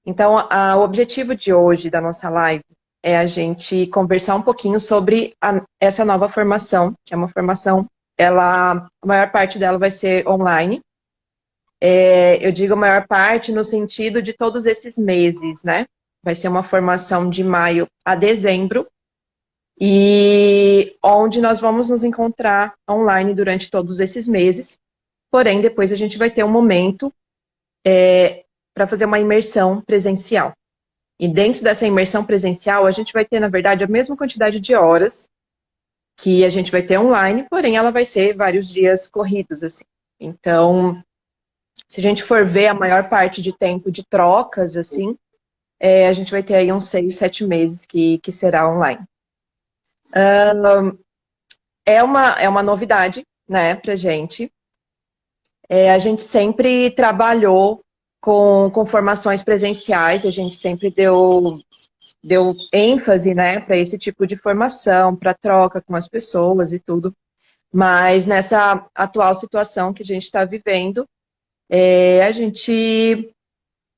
Então, o objetivo de hoje da nossa live é a gente conversar um pouquinho sobre essa nova formação, que é uma formação, a maior parte dela vai ser online. Eu digo a maior parte no sentido de todos esses meses, né? Vai ser uma formação de maio a dezembro, e onde nós vamos nos encontrar online durante todos esses meses. Porém, depois a gente vai ter um momento para fazer uma imersão presencial. E dentro dessa imersão presencial, a gente vai ter, na verdade, a mesma quantidade de horas que a gente vai ter online, porém ela vai ser vários dias corridos, assim. Então, se a gente for ver a maior parte de tempo de trocas, assim, a gente vai ter aí uns 6, 7 meses que será online. É uma novidade, né, pra gente. A gente sempre trabalhou com formações presenciais, a gente sempre deu ênfase, né, para esse tipo de formação, para troca com as pessoas e tudo. Mas nessa atual situação que a gente está vivendo, a gente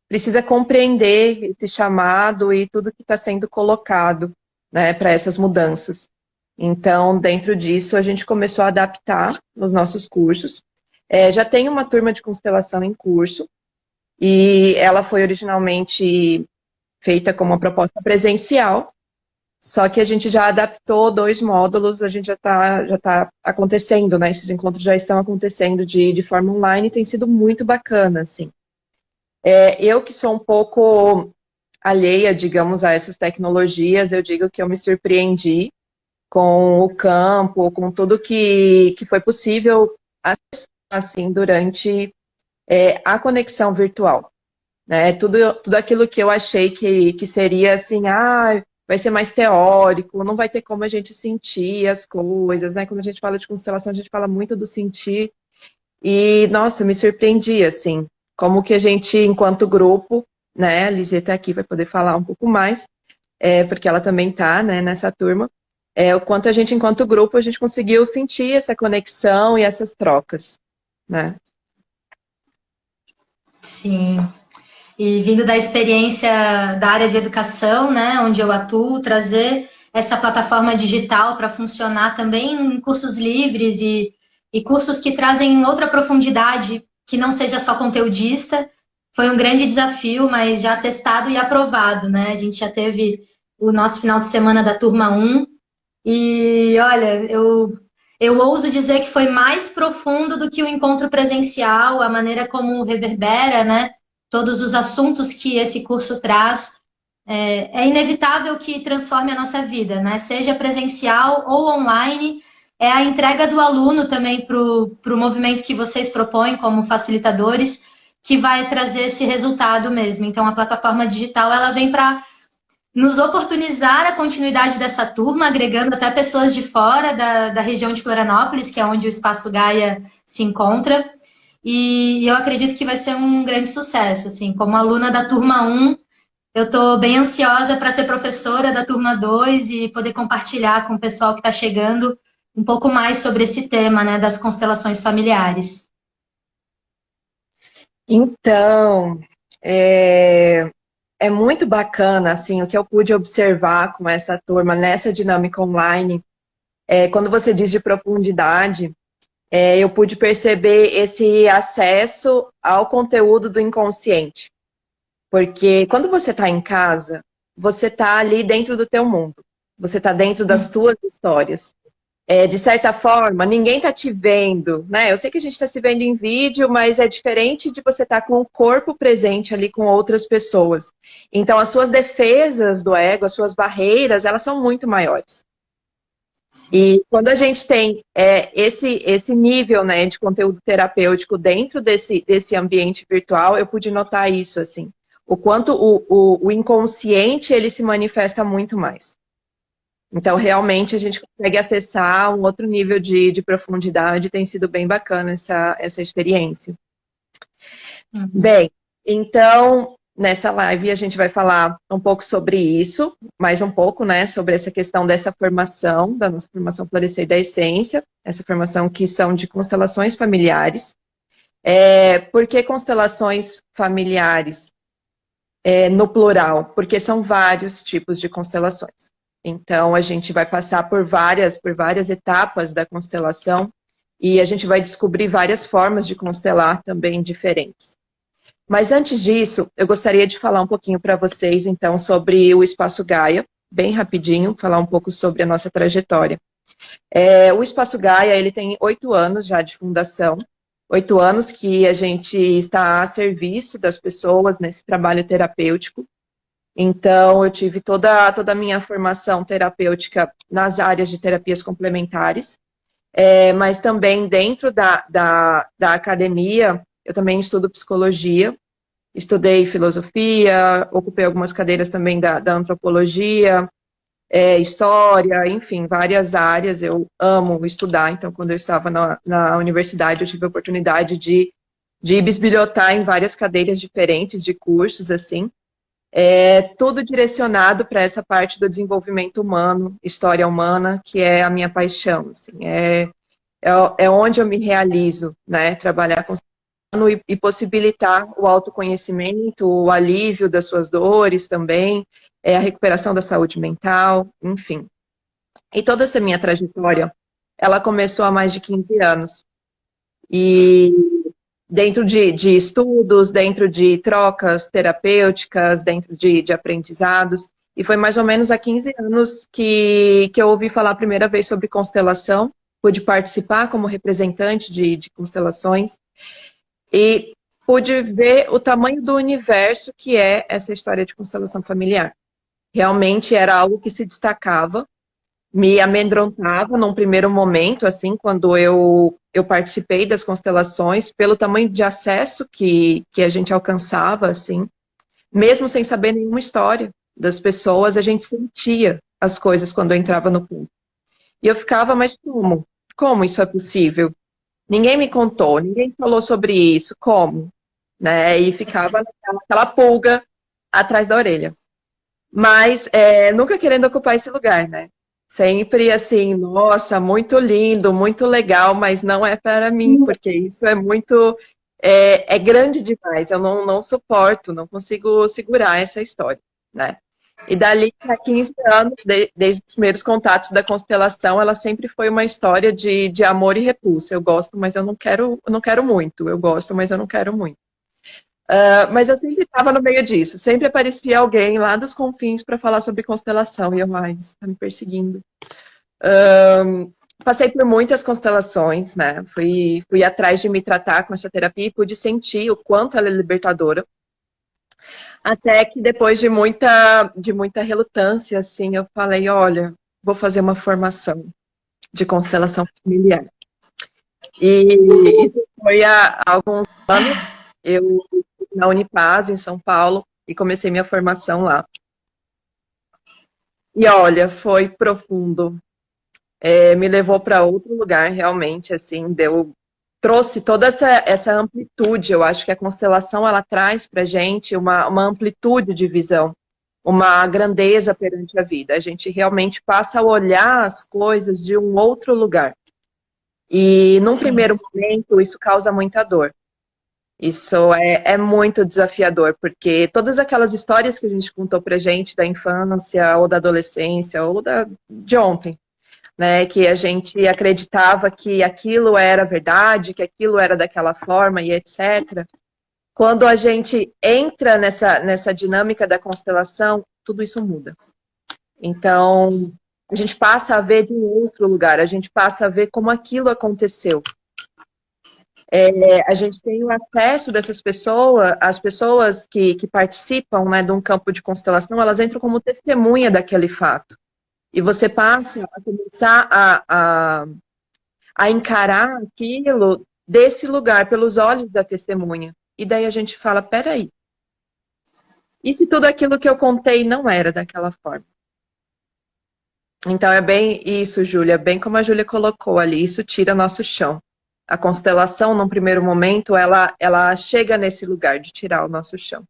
precisa compreender esse chamado e tudo que está sendo colocado, né, para essas mudanças. Então, dentro disso, a gente começou a adaptar os nossos cursos. Já tem uma turma de constelação em curso, e ela foi originalmente feita como uma proposta presencial, só que a gente já adaptou 2 módulos, a gente já tá acontecendo, né? Esses encontros já estão acontecendo de forma online, e tem sido muito bacana, assim. Eu que sou um pouco alheia, digamos, a essas tecnologias, eu digo que eu me surpreendi com o campo, com tudo que foi possível acessar, assim, durante a conexão virtual. Né? Tudo aquilo que eu achei que seria assim, vai ser mais teórico, não vai ter como a gente sentir as coisas, né? Quando a gente fala de constelação, a gente fala muito do sentir. E, nossa, me surpreendi, assim, como que a gente, enquanto grupo, né? A Liseta aqui vai poder falar um pouco mais, porque ela também está, né, nessa turma. O quanto a gente, enquanto grupo, a gente conseguiu sentir essa conexão e essas trocas, né? Sim. E vindo da experiência da área de educação, né, onde eu atuo, trazer essa plataforma digital para funcionar também em cursos livres e cursos que trazem outra profundidade, que não seja só conteudista, foi um grande desafio, mas já testado e aprovado, né? A gente já teve o nosso final de semana da turma 1 e, olha, eu ouso dizer que foi mais profundo do que o encontro presencial, a maneira como reverbera, né? Todos os assuntos que esse curso traz. É inevitável que transforme a nossa vida, né? Seja presencial ou online. É a entrega do aluno também para o movimento que vocês propõem como facilitadores, que vai trazer esse resultado mesmo. Então, a plataforma digital ela vem para nos oportunizar a continuidade dessa turma, agregando até pessoas de fora da região de Florianópolis, que é onde o Espaço Gaia se encontra. E eu acredito que vai ser um grande sucesso. Assim, como aluna da turma 1, eu estou bem ansiosa para ser professora da turma 2 e poder compartilhar com o pessoal que está chegando um pouco mais sobre esse tema, né, das constelações familiares. Então, é muito bacana, assim, o que eu pude observar com essa turma nessa dinâmica online. Quando você diz de profundidade, eu pude perceber esse acesso ao conteúdo do inconsciente. Porque quando você está em casa, você está ali dentro do teu mundo. Você está dentro das tuas histórias. De certa forma, ninguém está te vendo, né? Eu sei que a gente está se vendo em vídeo, mas é diferente de você estar com o corpo presente ali com outras pessoas. Então, as suas defesas do ego, as suas barreiras, elas são muito maiores. E quando a gente tem esse nível, né, de conteúdo terapêutico dentro desse ambiente virtual, eu pude notar isso, assim. O quanto o inconsciente, ele se manifesta muito mais. Então, realmente, a gente consegue acessar um outro nível de profundidade. Tem sido bem bacana essa experiência. Uhum. Bem, então, nessa live a gente vai falar um pouco sobre isso, mais um pouco, né, sobre essa questão dessa formação, da nossa formação Florescer da Essência, essa formação que são de constelações familiares. Por que constelações familiares? no plural, porque são vários tipos de constelações. Então, a gente vai passar por várias etapas da constelação e a gente vai descobrir várias formas de constelar também diferentes. Mas antes disso, eu gostaria de falar um pouquinho para vocês, então, sobre o Espaço Gaia, bem rapidinho, falar um pouco sobre a nossa trajetória. O Espaço Gaia, ele tem 8 anos já de fundação, 8 anos que a gente está a serviço das pessoas nesse trabalho terapêutico. Então, eu tive toda a minha formação terapêutica nas áreas de terapias complementares, mas também dentro da academia, eu também estudo psicologia, estudei filosofia, ocupei algumas cadeiras também da antropologia, história, enfim, várias áreas. Eu amo estudar, então quando eu estava na universidade eu tive a oportunidade de bisbilhotar em várias cadeiras diferentes de cursos, assim, tudo direcionado para essa parte do desenvolvimento humano, história humana, que é a minha paixão, assim, é onde eu me realizo, né, trabalhar com e possibilitar o autoconhecimento, o alívio das suas dores também, a recuperação da saúde mental, enfim. E toda essa minha trajetória, ela começou há mais de 15 anos. E dentro de estudos, dentro de trocas terapêuticas, dentro de aprendizados. E foi mais ou menos há 15 anos que eu ouvi falar a primeira vez sobre constelação, pude participar como representante de constelações, e pude ver o tamanho do universo que é essa história de constelação familiar. Realmente era algo que se destacava, me amedrontava num primeiro momento, assim, quando eu participei das constelações, pelo tamanho de acesso que a gente alcançava, assim, mesmo sem saber nenhuma história das pessoas, a gente sentia as coisas quando eu entrava no ponto. E eu ficava, mas como? Como isso é possível? Ninguém me contou, ninguém falou sobre isso, como? Né? E ficava aquela pulga atrás da orelha. Mas nunca querendo ocupar esse lugar, né? Sempre assim, nossa, muito lindo, muito legal, mas não é para mim, porque isso é muito, grande demais, eu não suporto, não consigo segurar essa história, né? E dali a 15 anos, desde os primeiros contatos da constelação, ela sempre foi uma história de amor e repulsa. Eu gosto, mas eu não quero muito. Eu gosto, mas eu não quero muito. Mas eu sempre estava no meio disso. Sempre aparecia alguém lá dos confins para falar sobre constelação. E eu, ai, isso está me perseguindo. Passei por muitas constelações, né? Fui atrás de me tratar com essa terapia e pude sentir o quanto ela é libertadora. Até que depois de muita relutância, assim, eu falei, olha, vou fazer uma formação de constelação familiar. E isso foi há alguns anos, eu na Unipaz, em São Paulo, e comecei minha formação lá. E olha, foi profundo. Me levou para outro lugar, realmente, assim, trouxe toda essa amplitude. Eu acho que a constelação, ela traz para a gente uma amplitude de visão, uma grandeza perante a vida. A gente realmente passa a olhar as coisas de um outro lugar. E, num primeiro momento, isso causa muita dor. Isso é muito desafiador, porque todas aquelas histórias que a gente contou pra gente da infância, ou da adolescência, ou de ontem, né, que a gente acreditava que aquilo era verdade, que aquilo era daquela forma e etc. Quando a gente entra nessa dinâmica da constelação, tudo isso muda. Então, a gente passa a ver de um outro lugar, a gente passa a ver como aquilo aconteceu. A gente tem o acesso dessas pessoas, as pessoas que participam, né, de um campo de constelação, elas entram como testemunha daquele fato. E você passa a começar a encarar aquilo desse lugar, pelos olhos da testemunha. E daí a gente fala, peraí, e se tudo aquilo que eu contei não era daquela forma? Então é bem isso, Júlia, bem como a Júlia colocou ali, isso tira nosso chão. A constelação, num primeiro momento, ela chega nesse lugar de tirar o nosso chão.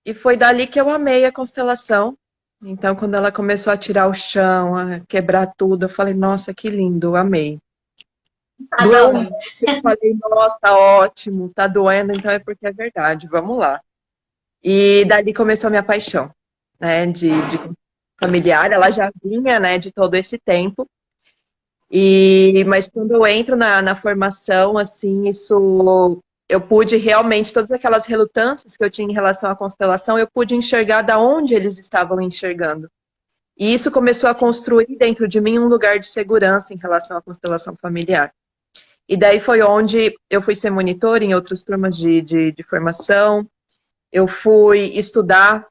E foi dali que eu amei a constelação. Então, quando ela começou a tirar o chão, a quebrar tudo, eu falei, nossa, que lindo, eu amei. Doeu Adoro. muito, eu falei, nossa, tá ótimo, tá doendo, então é porque é verdade, vamos lá. E dali começou a minha paixão, né, de familiar, ela já vinha, né, de todo esse tempo, mas quando eu entro na formação, assim, isso, eu pude realmente, todas aquelas relutâncias que eu tinha em relação à constelação, eu pude enxergar da onde eles estavam enxergando. E isso começou a construir dentro de mim um lugar de segurança em relação à constelação familiar. E daí foi onde eu fui ser monitor em outras turmas de formação, eu fui estudar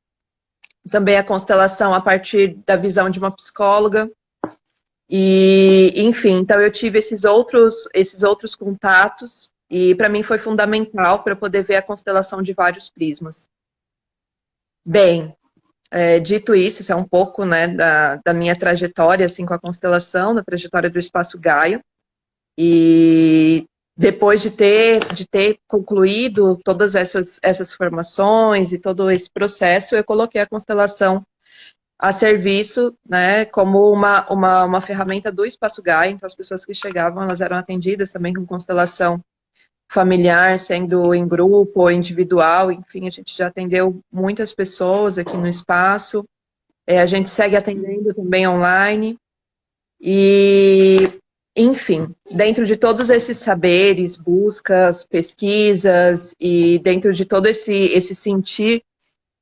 também a constelação a partir da visão de uma psicóloga. E, enfim, então eu tive esses outros contatos e para mim foi fundamental para poder ver a constelação de vários prismas. Bem, dito isso, isso é um pouco, né, da minha trajetória assim, com a constelação, da trajetória do Espaço Gaia. E depois de ter concluído todas essas formações e todo esse processo, eu coloquei a constelação a serviço, né, como uma ferramenta do Espaço Gaia. Então, as pessoas que chegavam, elas eram atendidas também com constelação familiar, sendo em grupo ou individual. Enfim, a gente já atendeu muitas pessoas aqui no espaço. A gente segue atendendo também online. E, enfim, dentro de todos esses saberes, buscas, pesquisas e dentro de todo esse sentir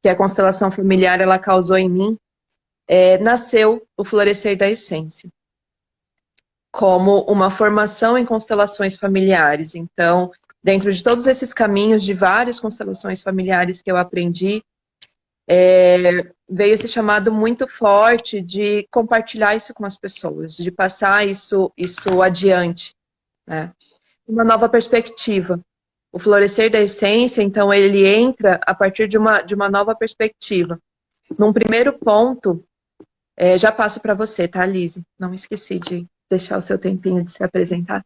que a constelação familiar ela causou em mim, nasceu o Florescer da Essência, como uma formação em constelações familiares. Então, dentro de todos esses caminhos de várias constelações familiares que eu aprendi, veio esse chamado muito forte de compartilhar isso com as pessoas, de passar isso adiante, né? Uma nova perspectiva. O Florescer da Essência, então, ele entra a partir de uma nova perspectiva. Num primeiro ponto, já passo para você, tá, Lise? Não esqueci de deixar o seu tempinho de se apresentar.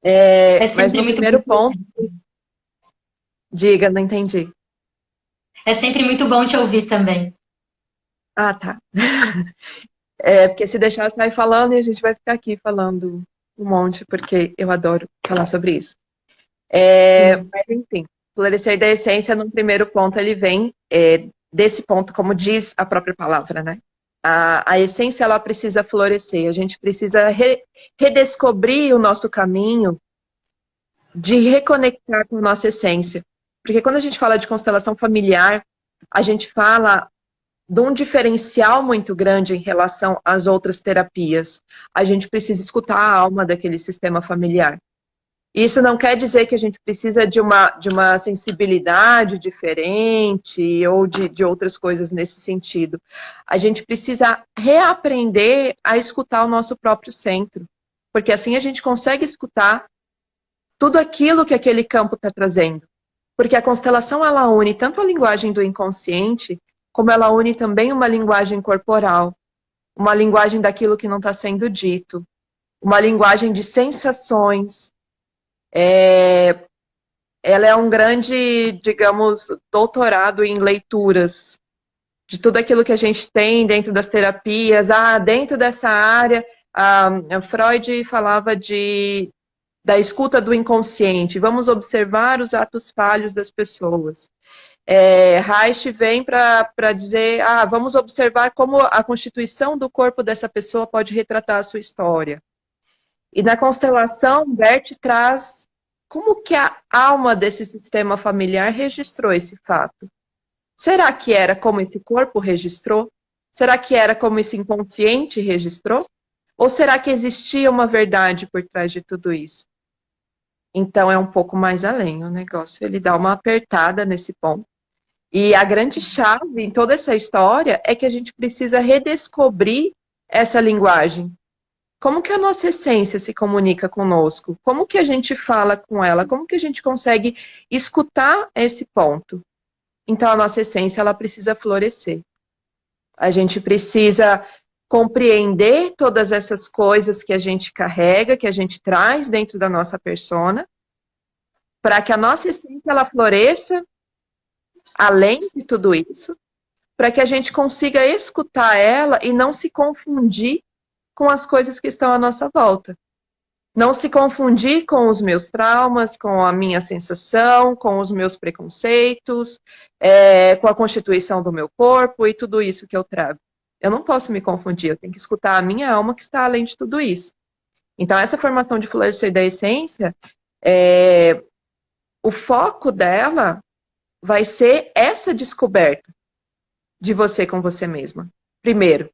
É Mas sempre no muito primeiro ponto, diga, não entendi. É sempre muito bom te ouvir também. Ah, tá. Porque se deixar eu sair falando e a gente vai ficar aqui falando um monte, porque eu adoro falar sobre isso. Sim. Mas, enfim, Florescer da Essência, no primeiro ponto, ele vem desse ponto, como diz a própria palavra, né? A essência, ela precisa florescer. A gente precisa redescobrir o nosso caminho de reconectar com a nossa essência. Porque quando a gente fala de constelação familiar, a gente fala de um diferencial muito grande em relação às outras terapias. A gente precisa escutar a alma daquele sistema familiar. Isso não quer dizer que a gente precisa de uma sensibilidade diferente ou de outras coisas nesse sentido. A gente precisa reaprender a escutar o nosso próprio centro. Porque assim a gente consegue escutar tudo aquilo que aquele campo está trazendo. Porque a constelação, ela une tanto a linguagem do inconsciente, como ela une também uma linguagem corporal, uma linguagem daquilo que não está sendo dito, uma linguagem de sensações. Ela é um grande, digamos, doutorado em leituras de tudo aquilo que a gente tem dentro das terapias. Dentro dessa área, a Freud falava da escuta do inconsciente. Vamos observar os atos falhos das pessoas. Reich vem para dizer, vamos observar como a constituição do corpo dessa pessoa pode retratar a sua história. E na constelação, Bert traz como que a alma desse sistema familiar registrou esse fato. Será que era como esse corpo registrou? Será que era como esse inconsciente registrou? Ou será que existia uma verdade por trás de tudo isso? Então é um pouco mais além o negócio. Ele dá uma apertada nesse ponto. E a grande chave em toda essa história é que a gente precisa redescobrir essa linguagem. Como que a nossa essência se comunica conosco? Como que a gente fala com ela? Como que a gente consegue escutar esse ponto? Então a nossa essência, ela precisa florescer. A gente precisa compreender todas essas coisas que a gente carrega, que a gente traz dentro da nossa persona, para que a nossa essência ela floresça além de tudo isso, para que a gente consiga escutar ela e não se confundir com as coisas que estão à nossa volta. Não se confundir com os meus traumas, com a minha sensação, com os meus preconceitos, com a constituição do meu corpo e tudo isso que eu trago. Eu não posso me confundir, eu tenho que escutar a minha alma que está além de tudo isso. Então, essa formação de florescer da essência, o foco dela vai ser essa descoberta de você com você mesma. Primeiro,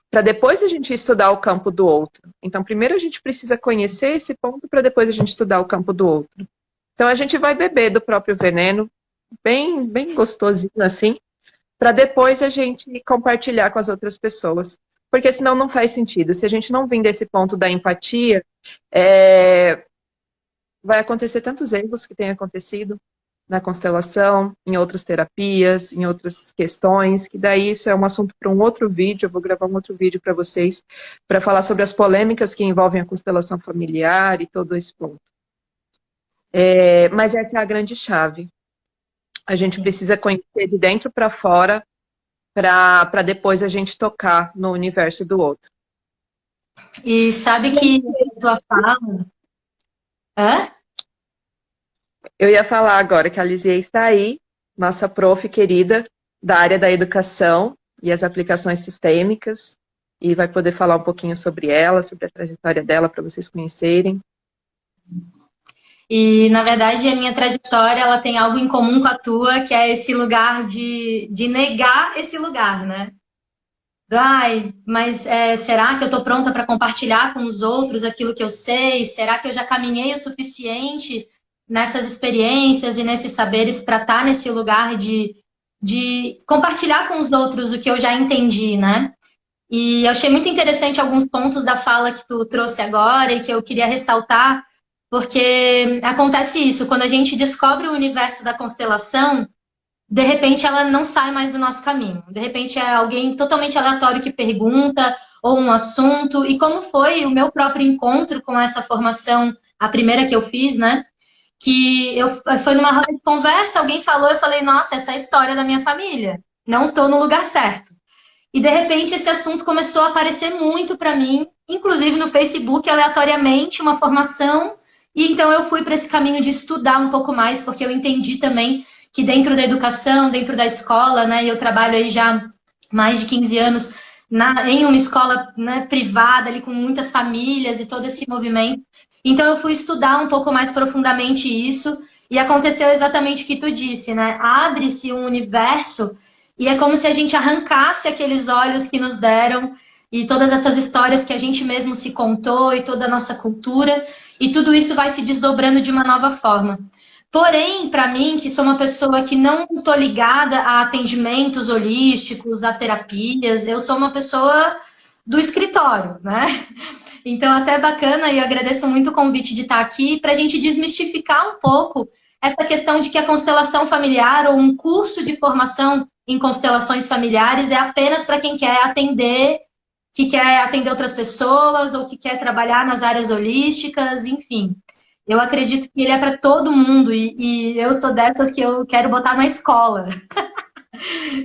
para depois a gente estudar o campo do outro. Então, primeiro a gente precisa conhecer esse ponto para depois a gente estudar o campo do outro. Então, a gente vai beber do próprio veneno, bem, bem gostosinho assim, para depois a gente compartilhar com as outras pessoas. Porque senão não faz sentido. Se a gente não vir desse ponto da empatia, vai acontecer tantos erros que têm acontecido na constelação, em outras terapias, em outras questões, que daí isso é um assunto para um outro vídeo, eu vou gravar um outro vídeo para vocês, para falar sobre as polêmicas que envolvem a constelação familiar e todo esse ponto. Mas essa é a grande chave. A gente precisa conhecer de dentro para fora, para depois a gente tocar no universo do outro. E sabe que a tua fala... Hã? Eu ia falar agora que a Lisier está aí, nossa prof querida da área da educação e as aplicações sistêmicas, e vai poder falar um pouquinho sobre ela, sobre a trajetória dela, para vocês conhecerem. E, na verdade, a minha trajetória ela tem algo em comum com a tua, que é esse lugar de negar esse lugar, né? Ai, mas será que eu estou pronta para compartilhar com os outros aquilo que eu sei? Será que eu já caminhei o suficiente nessas experiências e nesses saberes para estar nesse lugar de compartilhar com os outros o que eu já entendi, né? E eu achei muito interessante alguns pontos da fala que tu trouxe agora e que eu queria ressaltar, porque acontece isso, quando a gente descobre o universo da constelação, de repente ela não sai mais do nosso caminho. De repente é alguém totalmente aleatório que pergunta, ou um assunto. E como foi o meu próprio encontro com essa formação, a primeira que eu fiz, né? Que foi numa roda de conversa, alguém falou, eu falei, nossa, essa é a história da minha família. Não estou no lugar certo. E de repente esse assunto começou a aparecer muito para mim, inclusive no Facebook, aleatoriamente, uma formação. E então eu fui para esse caminho de estudar um pouco mais, porque eu entendi também que dentro da educação, dentro da escola, né, eu trabalho aí já mais de 15 anos em uma escola, né, privada, ali com muitas famílias e todo esse movimento. Então eu fui estudar um pouco mais profundamente isso e aconteceu exatamente o que tu disse, né? Abre-se um universo e é como se a gente arrancasse aqueles olhos que nos deram e todas essas histórias que a gente mesmo se contou e toda a nossa cultura, e tudo isso vai se desdobrando de uma nova forma. Porém, para mim, que sou uma pessoa que não estou ligada a atendimentos holísticos, a terapias, eu sou uma pessoa do escritório, né? Então, até bacana, e eu agradeço muito o convite de estar aqui para a gente desmistificar um pouco essa questão de que a constelação familiar ou um curso de formação em constelações familiares é apenas para quem quer atender, que quer atender outras pessoas ou que quer trabalhar nas áreas holísticas, enfim. Eu acredito que ele é para todo mundo e eu sou dessas que eu quero botar na escola.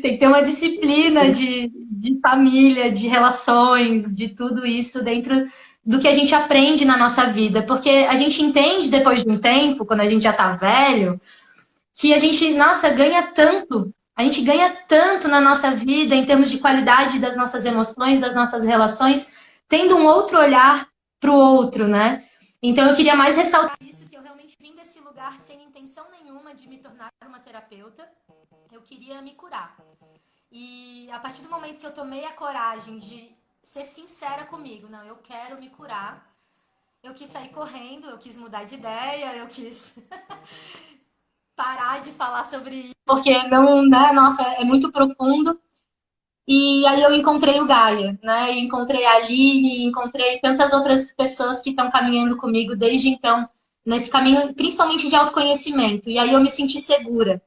Tem que ter uma disciplina de família, de relações, de tudo isso dentro do que a gente aprende na nossa vida. Porque a gente entende depois de um tempo, quando a gente já está velho, que a gente, nossa, ganha tanto. A gente ganha tanto na nossa vida em termos de qualidade das nossas emoções, das nossas relações, tendo um outro olhar para o outro, né? Então eu queria mais ressaltar isso, que eu realmente vim desse lugar sem intenção nenhuma de me tornar uma terapeuta. Eu queria me curar. E a partir do momento que eu tomei a coragem de ser sincera comigo, não, eu quero me curar, eu quis sair correndo, eu quis mudar de ideia, eu quis parar de falar sobre isso, porque não, né, nossa, é muito profundo. E aí eu encontrei o Gaia, né? E encontrei a Aline, encontrei tantas outras pessoas que estão caminhando comigo desde então, nesse caminho, principalmente de autoconhecimento. E aí eu me senti segura.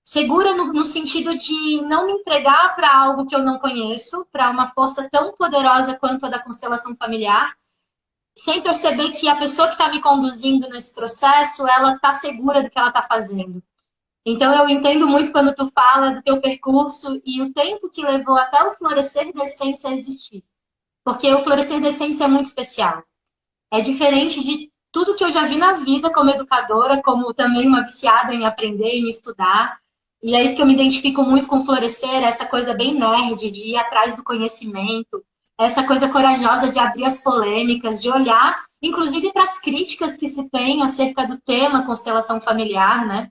Segura no sentido de não me entregar para algo que eu não conheço, para uma força tão poderosa quanto a da constelação familiar, sem perceber que a pessoa que está me conduzindo nesse processo, ela está segura do que ela está fazendo. Então, eu entendo muito quando tu fala do teu percurso e o tempo que levou até o florescer da essência existir. Porque o florescer da essência é muito especial. É diferente de tudo que eu já vi na vida como educadora, como também uma viciada em aprender, em estudar. E é isso que eu me identifico muito com Florescer, essa coisa bem nerd de ir atrás do conhecimento, essa coisa corajosa de abrir as polêmicas, de olhar, inclusive para as críticas que se tem acerca do tema constelação familiar, né?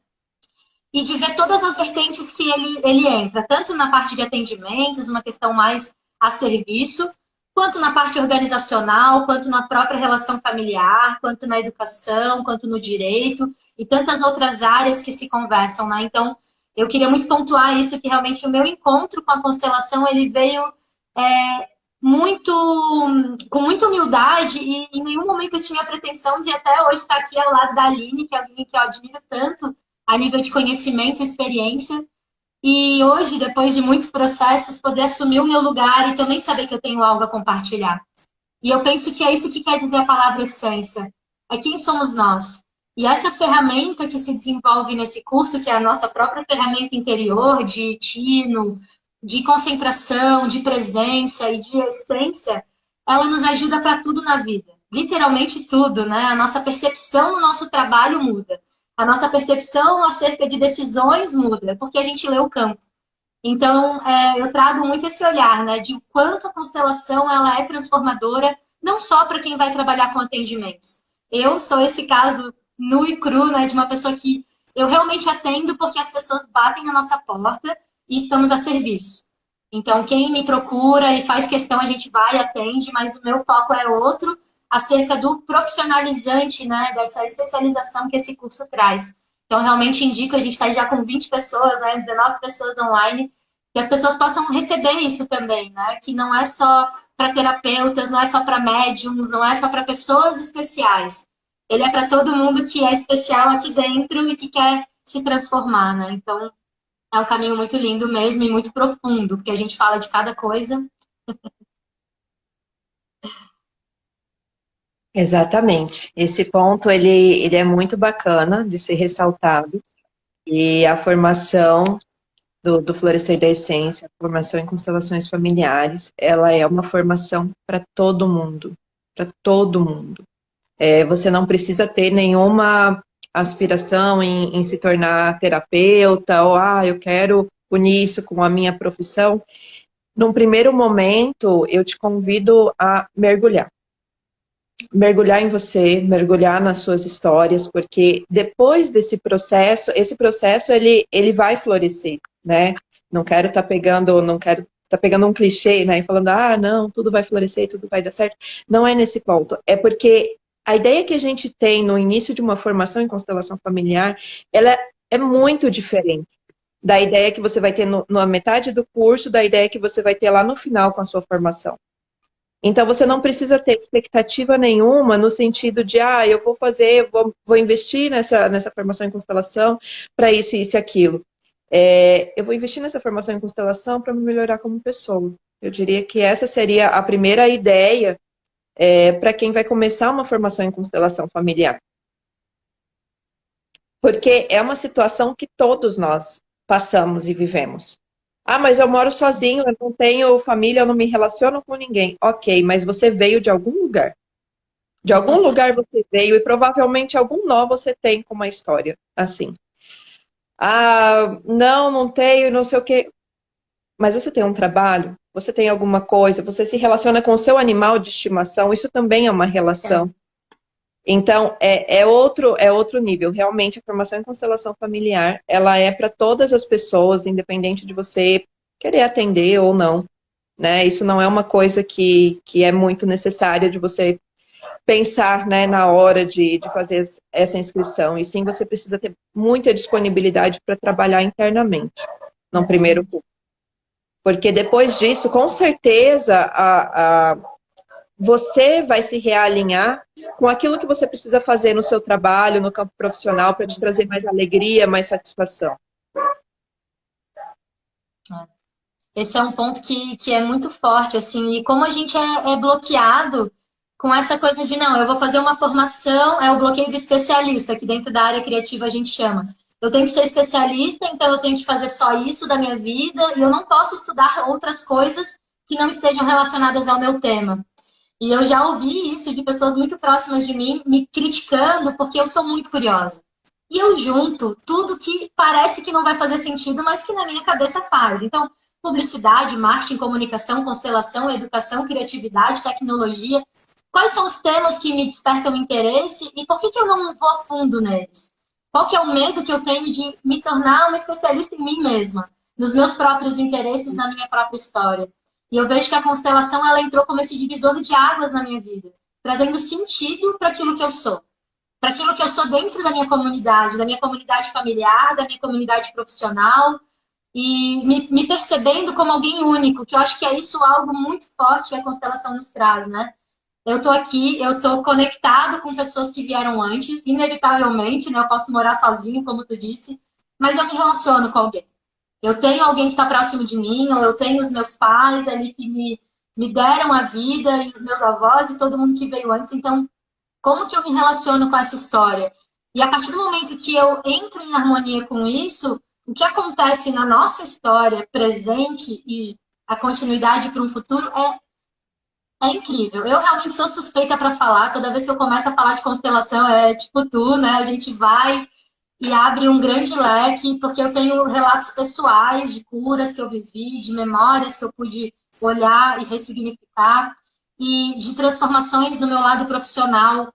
E de ver todas as vertentes que ele entra, tanto na parte de atendimentos, uma questão mais a serviço, quanto na parte organizacional, quanto na própria relação familiar, quanto na educação, quanto no direito, e tantas outras áreas que se conversam, né? Então, eu queria muito pontuar isso, que realmente o meu encontro com a constelação, ele veio muito, com muita humildade, e em nenhum momento eu tinha a pretensão de até hoje estar aqui ao lado da Aline, que é alguém que eu admiro tanto, a nível de conhecimento e experiência. E hoje, depois de muitos processos, poder assumir o meu lugar e também saber que eu tenho algo a compartilhar. E eu penso que é isso que quer dizer a palavra essência. É quem somos nós. E essa ferramenta que se desenvolve nesse curso, que é a nossa própria ferramenta interior de tino, de concentração, de presença e de essência, ela nos ajuda para tudo na vida. Literalmente tudo, né? A nossa percepção no nosso trabalho muda. A nossa percepção acerca de decisões muda, porque a gente lê o campo. Então, eu trago muito esse olhar, né, de quanto a constelação ela é transformadora, não só para quem vai trabalhar com atendimentos. Eu sou esse caso nu e cru, né, de uma pessoa que eu realmente atendo porque as pessoas batem na nossa porta e estamos a serviço. Então, quem me procura e faz questão, a gente vai e atende, mas o meu foco é outro, acerca do profissionalizante, né, dessa especialização que esse curso traz. Então, realmente indico, a gente está já com 20 pessoas, né, 19 pessoas online, que as pessoas possam receber isso também, né, que não é só para terapeutas, não é só para médiums, não é só para pessoas especiais. Ele é para todo mundo que é especial aqui dentro e que quer se transformar, né? Então, é um caminho muito lindo mesmo e muito profundo, porque a gente fala de cada coisa. Exatamente. Esse ponto ele é muito bacana de ser ressaltado. E a formação do Florescer da Essência, a formação em constelações familiares, ela é uma formação para todo mundo. Para todo mundo. Você não precisa ter nenhuma aspiração em se tornar terapeuta, ou eu quero unir isso com a minha profissão. Num primeiro momento, eu te convido a mergulhar. Mergulhar em você, mergulhar nas suas histórias, porque depois desse processo, esse processo ele vai florescer, né? Não quero estar pegando, não quero estar pegando um clichê, né? E falando, não, tudo vai florescer, tudo vai dar certo. Não é nesse ponto. É porque a ideia que a gente tem no início de uma formação em constelação familiar, ela é muito diferente da ideia que você vai ter na metade do curso, da ideia que você vai ter lá no final com a sua formação. Então, você não precisa ter expectativa nenhuma no sentido de, eu vou fazer, vou investir nessa formação em constelação para isso, isso e aquilo. Eu vou investir nessa formação em constelação para me melhorar como pessoa. Eu diria que essa seria a primeira ideia para quem vai começar uma formação em constelação familiar. Porque é uma situação que todos nós passamos e vivemos. Mas eu moro sozinho, eu não tenho família, eu não me relaciono com ninguém. Ok, mas você veio de algum lugar. De algum lugar você veio e provavelmente algum nó você tem com uma história assim. Não tenho, não sei o quê. Mas você tem um trabalho? Você tem alguma coisa? Você se relaciona com o seu animal de estimação? Isso também é uma relação. Então, é outro nível. Realmente, a formação em constelação familiar, ela é para todas as pessoas, independente de você querer atender ou não. Né? Isso não é uma coisa que é muito necessária de você pensar, né, na hora de fazer essa inscrição. E sim, você precisa ter muita disponibilidade para trabalhar internamente, no primeiro curso. Porque depois disso, com certeza, você vai se realinhar com aquilo que você precisa fazer no seu trabalho, no campo profissional, para te trazer mais alegria, mais satisfação. Esse é um ponto que é muito forte, assim, e como a gente é bloqueado com essa coisa de, não, eu vou fazer uma formação, é o bloqueio do especialista, que dentro da área criativa a gente chama. Eu tenho que ser especialista, então eu tenho que fazer só isso da minha vida, e eu não posso estudar outras coisas que não estejam relacionadas ao meu tema. E eu já ouvi isso de pessoas muito próximas de mim me criticando porque eu sou muito curiosa. E eu junto tudo que parece que não vai fazer sentido, mas que na minha cabeça faz. Então, publicidade, marketing, comunicação, constelação, educação, criatividade, tecnologia. Quais são os temas que me despertam interesse e por que que eu não vou a fundo neles? Qual que é o medo que eu tenho de me tornar uma especialista em mim mesma, nos meus próprios interesses, na minha própria história? E eu vejo que a constelação ela entrou como esse divisor de águas na minha vida, trazendo sentido para aquilo que eu sou. Para aquilo que eu sou dentro da minha comunidade familiar, da minha comunidade profissional, e me percebendo como alguém único, que eu acho que é isso algo muito forte que a constelação nos traz, né? Eu tô aqui, eu tô conectado com pessoas que vieram antes, inevitavelmente, né? Eu posso morar sozinho, como tu disse, mas eu me relaciono com alguém. Eu tenho alguém que está próximo de mim, ou eu tenho os meus pais ali que me deram a vida, e os meus avós e todo mundo que veio antes. Então, como que eu me relaciono com essa história? E a partir do momento que eu entro em harmonia com isso, o que acontece na nossa história presente e a continuidade para um futuro é incrível. Eu realmente sou suspeita para falar. Toda vez que eu começo a falar de constelação, é tipo tu, né? A gente vai e abre um grande leque, porque eu tenho relatos pessoais de curas que eu vivi, de memórias que eu pude olhar e ressignificar, e de transformações no meu lado profissional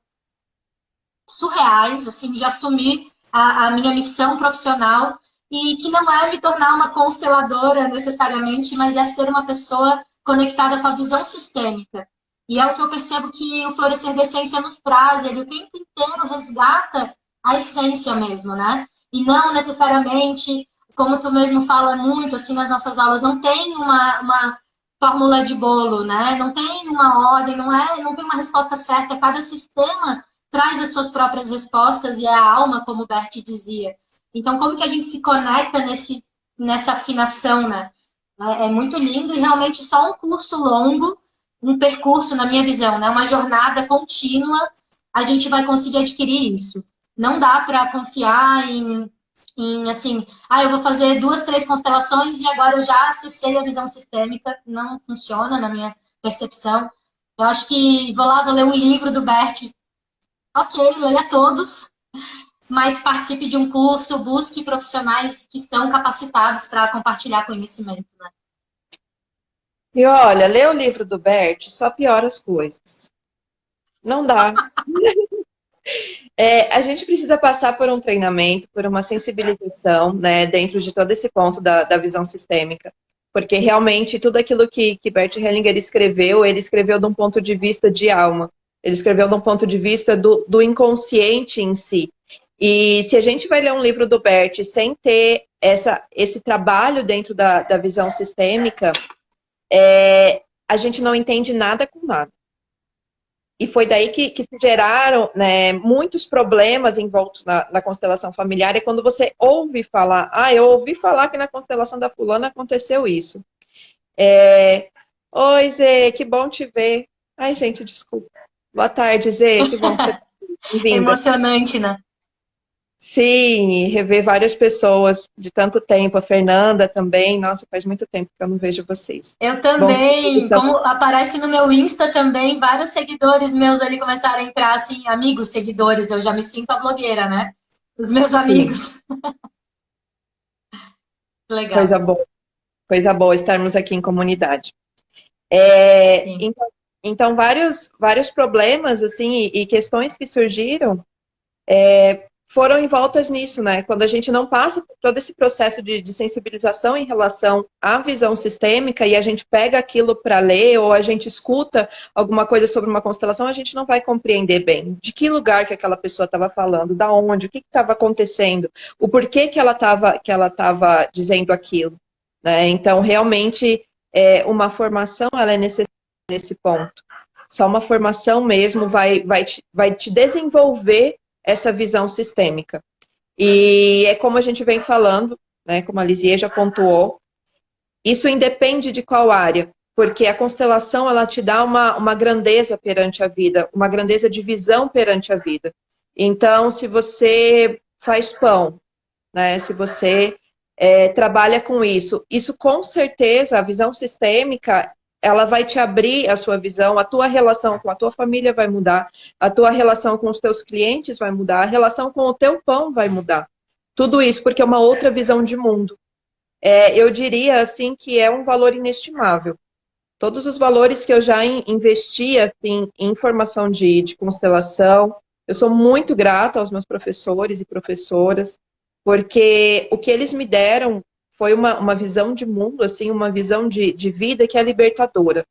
surreais, assim, de assumir a minha missão profissional, e que não é me tornar uma consteladora necessariamente, mas é ser uma pessoa conectada com a visão sistêmica. E é o que eu percebo que o Florescer da Essência nos traz, ele o tempo inteiro resgata a essência mesmo, né? E não necessariamente, como tu mesmo fala muito, assim, nas nossas aulas, não tem uma fórmula de bolo, né? Não tem uma ordem, não tem uma resposta certa. Cada sistema traz as suas próprias respostas e é a alma, como o Bert dizia. Então, como que a gente se conecta nessa afinação, né? É muito lindo e realmente só um curso longo, um percurso, na minha visão, né? Uma jornada contínua, a gente vai conseguir adquirir isso. Não dá para confiar em, assim, eu vou fazer 2, 3 constelações e agora eu já acessei a visão sistêmica. Não funciona na minha percepção. Eu acho que vou ler um livro do Bert. Ok, leia todos, mas participe de um curso, busque profissionais que estão capacitados para compartilhar conhecimento, né? E olha, ler o livro do Bert só piora as coisas. Não dá. A gente precisa passar por um treinamento, por uma sensibilização, né, dentro de todo esse ponto da visão sistêmica. Porque realmente tudo aquilo que Bert Hellinger escreveu, ele escreveu de um ponto de vista de alma. Ele escreveu de um ponto de vista do inconsciente em si. E se a gente vai ler um livro do Bert sem ter esse trabalho dentro da visão sistêmica, a gente não entende nada com nada. E foi daí que se geraram, né, muitos problemas envoltos na constelação familiar. É quando você ouve falar, eu ouvi falar que na constelação da fulana aconteceu isso. Oi, Zê, que bom te ver. Ai, gente, desculpa. Boa tarde, Zê, que bom que você está É bem-vinda. emocionante, né? Sim, e rever várias pessoas de tanto tempo. A Fernanda também. Nossa, faz muito tempo que eu não vejo vocês. Eu Bom, também, então, como aparece no meu Insta também, vários seguidores meus ali começaram a entrar, assim, amigos, seguidores, eu já me sinto a blogueira, né? Os meus sim, amigos. Legal, coisa boa estarmos aqui em comunidade. sim. Então vários problemas assim e questões que surgiram foram envoltas nisso, né? Quando a gente não passa por todo esse processo de sensibilização em relação à visão sistêmica e a gente pega aquilo para ler ou a gente escuta alguma coisa sobre uma constelação, a gente não vai compreender bem de que lugar que aquela pessoa estava falando, da onde, o que estava acontecendo, o porquê que ela estava dizendo aquilo, né? Então, realmente, uma formação ela é necessária nesse ponto. Só uma formação mesmo vai te desenvolver essa visão sistêmica. E é como a gente vem falando, né, como a Lisier já pontuou, isso independe de qual área, porque a constelação ela te dá uma grandeza perante a vida, uma grandeza de visão perante a vida. Então, se você faz pão, né, se você trabalha com isso com certeza, a visão sistêmica ela vai te abrir a sua visão, a tua relação com a tua família vai mudar, a tua relação com os teus clientes vai mudar, a relação com o teu pão vai mudar. Tudo isso porque é uma outra visão de mundo. Eu diria assim que é um valor inestimável. Todos os valores que eu já investi assim, em formação de constelação, eu sou muito grata aos meus professores e professoras, porque o que eles me deram foi uma visão de mundo, assim, uma visão de vida que é libertadora.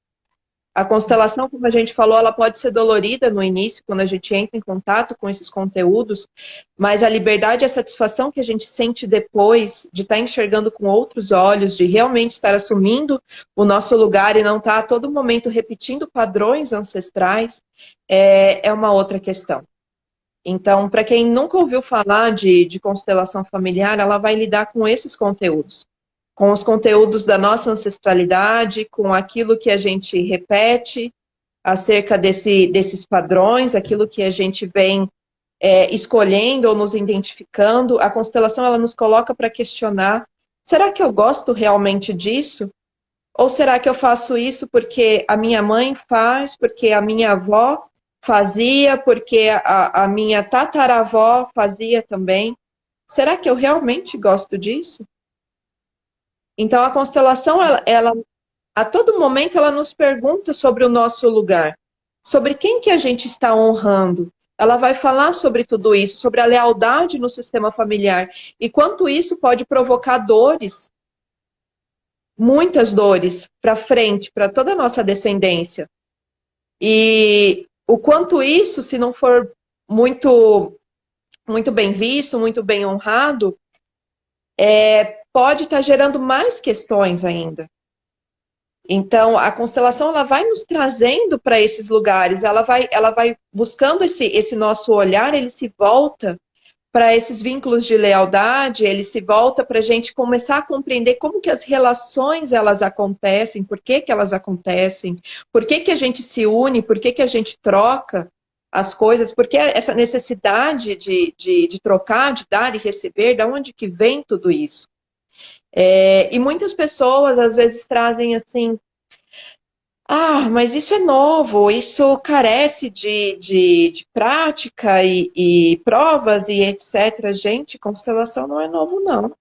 A constelação, como a gente falou, ela pode ser dolorida no início, quando a gente entra em contato com esses conteúdos, mas a liberdade e a satisfação que a gente sente depois de estar enxergando com outros olhos, de realmente estar assumindo o nosso lugar e não estar a todo momento repetindo padrões ancestrais, é uma outra questão. Então, para quem nunca ouviu falar de constelação familiar, ela vai lidar com esses conteúdos. Com os conteúdos da nossa ancestralidade, com aquilo que a gente repete acerca desses padrões, aquilo que a gente vem escolhendo ou nos identificando. A constelação, ela nos coloca para questionar, será que eu gosto realmente disso? Ou será que eu faço isso porque a minha mãe faz, porque a minha avó fazia, porque a minha tataravó fazia também? Será que eu realmente gosto disso? Então, a constelação, ela, a todo momento, ela nos pergunta sobre o nosso lugar, sobre quem que a gente está honrando. Ela vai falar sobre tudo isso, sobre a lealdade no sistema familiar e quanto isso pode provocar dores, muitas dores, para frente, para toda a nossa descendência. E o quanto isso, se não for muito, muito bem visto, muito bem honrado, pode estar gerando mais questões ainda. Então, a constelação ela vai nos trazendo para esses lugares, ela vai buscando esse nosso olhar, ele se volta para esses vínculos de lealdade, ele se volta para a gente começar a compreender como que as relações elas acontecem, por que que elas acontecem, por que que a gente se une, por que que a gente troca as coisas, porque essa necessidade de trocar, de dar e receber, da onde que vem tudo isso? E muitas pessoas às vezes trazem assim, mas isso é novo, isso carece de prática e provas e etc. Gente, constelação não é novo, não.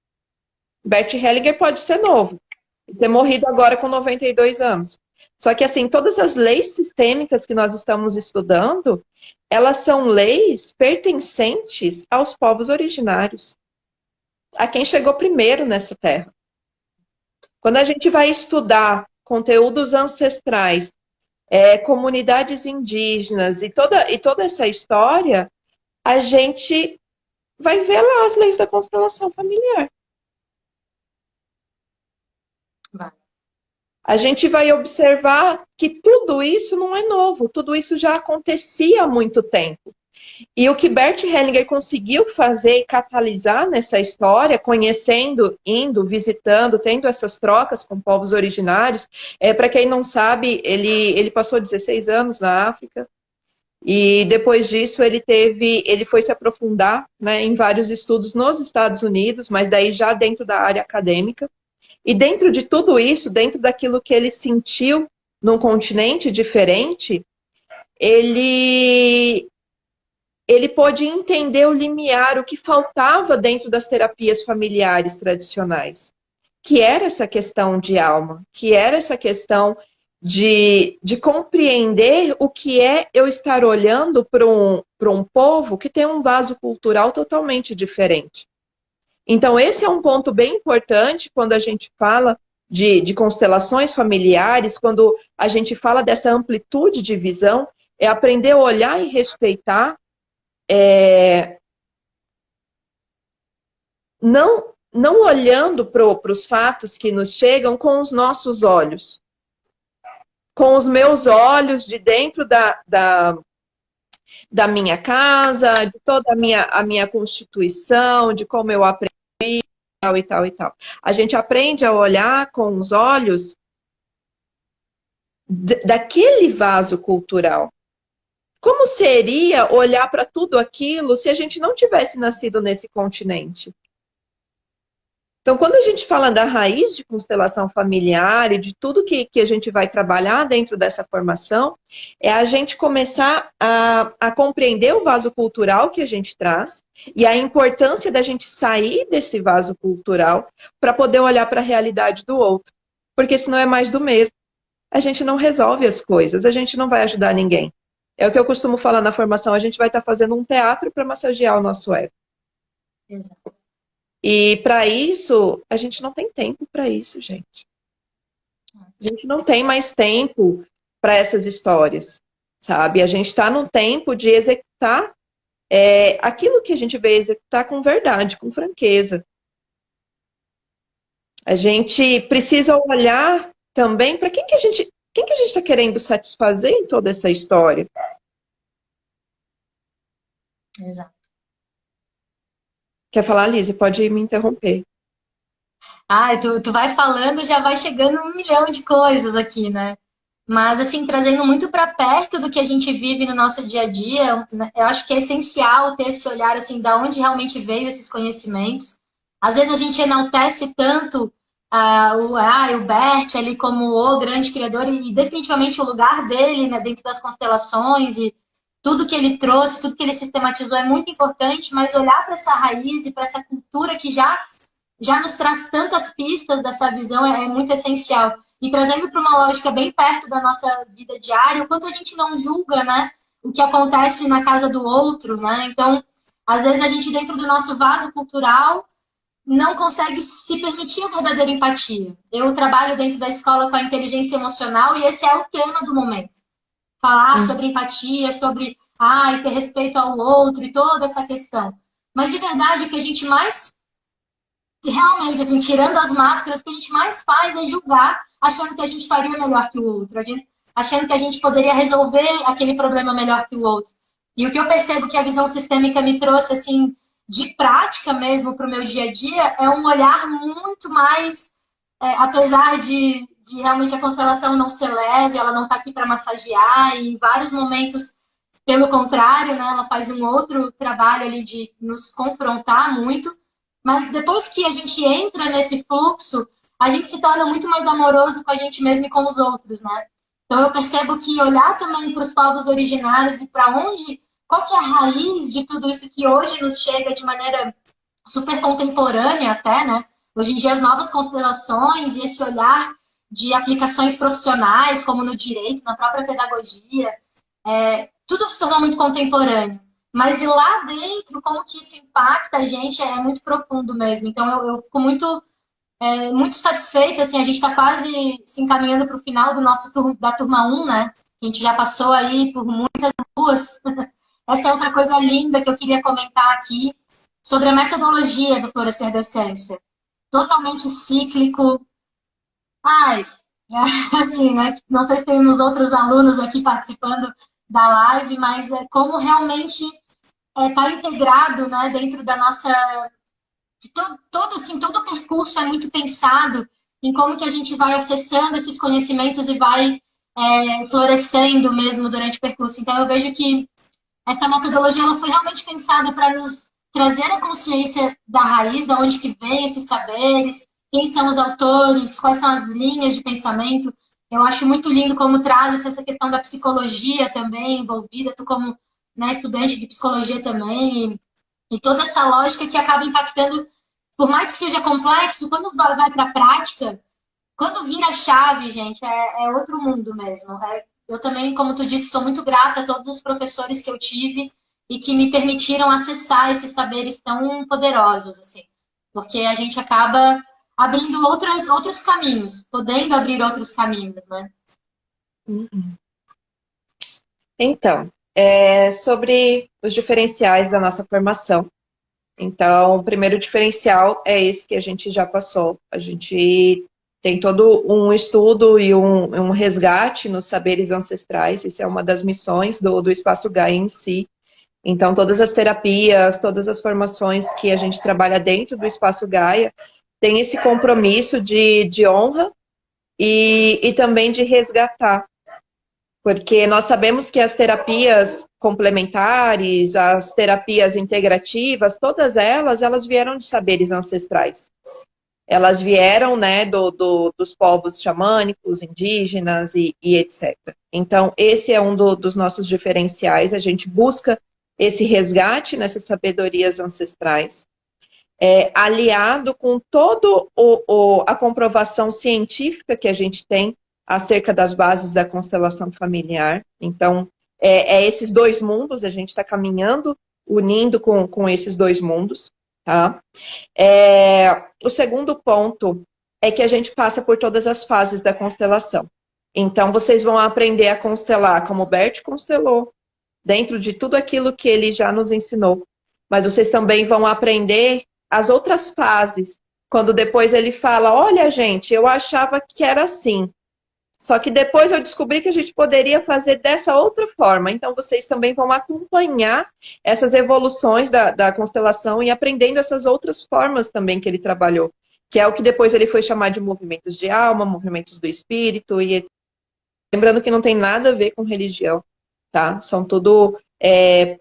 Bert Hellinger pode ser novo, e ter morrido agora com 92 anos. Só que assim, todas as leis sistêmicas que nós estamos estudando, elas são leis pertencentes aos povos originários, a quem chegou primeiro nessa terra. Quando a gente vai estudar conteúdos ancestrais, comunidades indígenas e toda essa história, a gente vai ver lá as leis da constelação familiar. Vai. A gente vai observar que tudo isso não é novo, tudo isso já acontecia há muito tempo. E o que Bert Hellinger conseguiu fazer e catalisar nessa história, conhecendo, indo, visitando, tendo essas trocas com povos originários, para quem não sabe, ele passou 16 anos na África, e depois disso ele foi se aprofundar, né, em vários estudos nos Estados Unidos, mas daí já dentro da área acadêmica. E dentro de tudo isso, dentro daquilo que ele sentiu num continente diferente, ele pôde entender o limiar, o que faltava dentro das terapias familiares tradicionais, que era essa questão de alma, que era essa questão de compreender o que é eu estar olhando para um povo que tem um vaso cultural totalmente diferente. Então, esse é um ponto bem importante quando a gente fala de constelações familiares, quando a gente fala dessa amplitude de visão, é aprender a olhar e respeitar, não olhando para os fatos que nos chegam com os nossos olhos, com os meus olhos de dentro da minha casa, de toda a minha constituição, de como eu aprendi, tal e tal e tal. A gente aprende a olhar com os olhos daquele vaso cultural. Como seria olhar para tudo aquilo se a gente não tivesse nascido nesse continente? Então, quando a gente fala da raiz de constelação familiar e de tudo que a gente vai trabalhar dentro dessa formação, é a gente começar a compreender o vaso cultural que a gente traz e a importância da gente sair desse vaso cultural para poder olhar para a realidade do outro. Porque senão é mais do mesmo. A gente não resolve as coisas, a gente não vai ajudar ninguém. É o que eu costumo falar na formação, a gente vai estar fazendo um teatro para massagear o nosso ego. Exato. E para isso, a gente não tem tempo para isso, gente. A gente não tem mais tempo para essas histórias, sabe? A gente está no tempo de executar aquilo que a gente veio executar com verdade, com franqueza. A gente precisa olhar também para quem que a gente está querendo satisfazer em toda essa história. Exato. Quer falar, Lise? Pode me interromper. Ah, tu vai falando, já vai chegando 1 milhão de coisas aqui, né? Mas, assim, trazendo muito para perto do que a gente vive no nosso dia a dia, né, eu acho que é essencial ter esse olhar, assim, da onde realmente veio esses conhecimentos. Às vezes a gente enaltece tanto o Bert ali como o grande criador e definitivamente o lugar dele, né, dentro das constelações e tudo que ele trouxe, tudo que ele sistematizou é muito importante, mas olhar para essa raiz e para essa cultura que já nos traz tantas pistas dessa visão é muito essencial. E trazendo para uma lógica bem perto da nossa vida diária, o quanto a gente não julga, né, o que acontece na casa do outro, né? Então, às vezes a gente dentro do nosso vaso cultural não consegue se permitir a verdadeira empatia. Eu trabalho dentro da escola com a inteligência emocional e esse é o tema do momento. Falar sobre empatia, sobre ter respeito ao outro e toda essa questão. Mas de verdade, o que a gente mais realmente, assim, tirando as máscaras, o que a gente mais faz é julgar, achando que a gente faria melhor que o outro, achando que a gente poderia resolver aquele problema melhor que o outro. E o que eu percebo que a visão sistêmica me trouxe, assim, de prática mesmo para o meu dia a dia, é um olhar muito mais, apesar de realmente a constelação não ser leve, ela não está aqui para massagear, e em vários momentos, pelo contrário, né, ela faz um outro trabalho ali de nos confrontar muito. Mas depois que a gente entra nesse fluxo, a gente se torna muito mais amoroso com a gente mesmo e com os outros, né? Então eu percebo que olhar também para os povos originários e para qual que é a raiz de tudo isso que hoje nos chega de maneira super contemporânea até, né? Hoje em dia as novas considerações e esse olhar de aplicações profissionais, como no direito, na própria pedagogia, tudo se tornou muito contemporâneo. Mas e lá dentro, como que isso impacta a gente é muito profundo mesmo. Então eu fico muito satisfeita, assim, a gente está quase se encaminhando para o final da turma 1, né? A gente já passou aí por muitas ruas. Essa é outra coisa linda que eu queria comentar aqui sobre a metodologia do Florescer da Essência. Totalmente cíclico. Assim, né? Não sei se temos outros alunos aqui participando da live, mas é como realmente está integrado, né, dentro da nossa... Todo o percurso é muito pensado em como que a gente vai acessando esses conhecimentos e vai florescendo mesmo durante o percurso. Então, eu vejo que essa metodologia ela foi realmente pensada para nos trazer a consciência da raiz, de onde que vem esses saberes, quem são os autores, quais são as linhas de pensamento. Eu acho muito lindo como traz essa questão da psicologia também envolvida, tu como, né, estudante de psicologia também, e toda essa lógica que acaba impactando, por mais que seja complexo, quando vai para a prática, quando vira a chave, gente, é outro mundo mesmo. Eu também, como tu disse, sou muito grata a todos os professores que eu tive e que me permitiram acessar esses saberes tão poderosos, assim, porque a gente acaba abrindo outros caminhos, podendo abrir outros caminhos, né? Então, sobre os diferenciais da nossa formação. Então, o primeiro diferencial é esse que a gente já passou. A gente tem todo um estudo e um resgate nos saberes ancestrais. Isso é uma das missões do Espaço Gaia em si. Então, todas as terapias, todas as formações que a gente trabalha dentro do Espaço Gaia tem esse compromisso de honra e também de resgatar. Porque nós sabemos que as terapias complementares, as terapias integrativas, todas elas vieram de saberes ancestrais. Elas vieram, né, dos povos xamânicos, indígenas e etc. Então, esse é um dos nossos diferenciais. A gente busca esse resgate nessas sabedorias ancestrais, aliado com toda a comprovação científica que a gente tem acerca das bases da constelação familiar. Então, esses dois mundos, a gente está caminhando, unindo com esses dois mundos. Tá? O segundo ponto é que a gente passa por todas as fases da constelação. Então, vocês vão aprender a constelar como o Bert constelou, dentro de tudo aquilo que ele já nos ensinou. Mas vocês também vão aprender as outras fases, quando depois ele fala, olha, gente, eu achava que era assim, só que depois eu descobri que a gente poderia fazer dessa outra forma. Então, vocês também vão acompanhar essas evoluções da constelação e aprendendo essas outras formas também que ele trabalhou, que é o que depois ele foi chamar de movimentos de alma, movimentos do espírito. E lembrando que não tem nada a ver com religião, tá? São tudo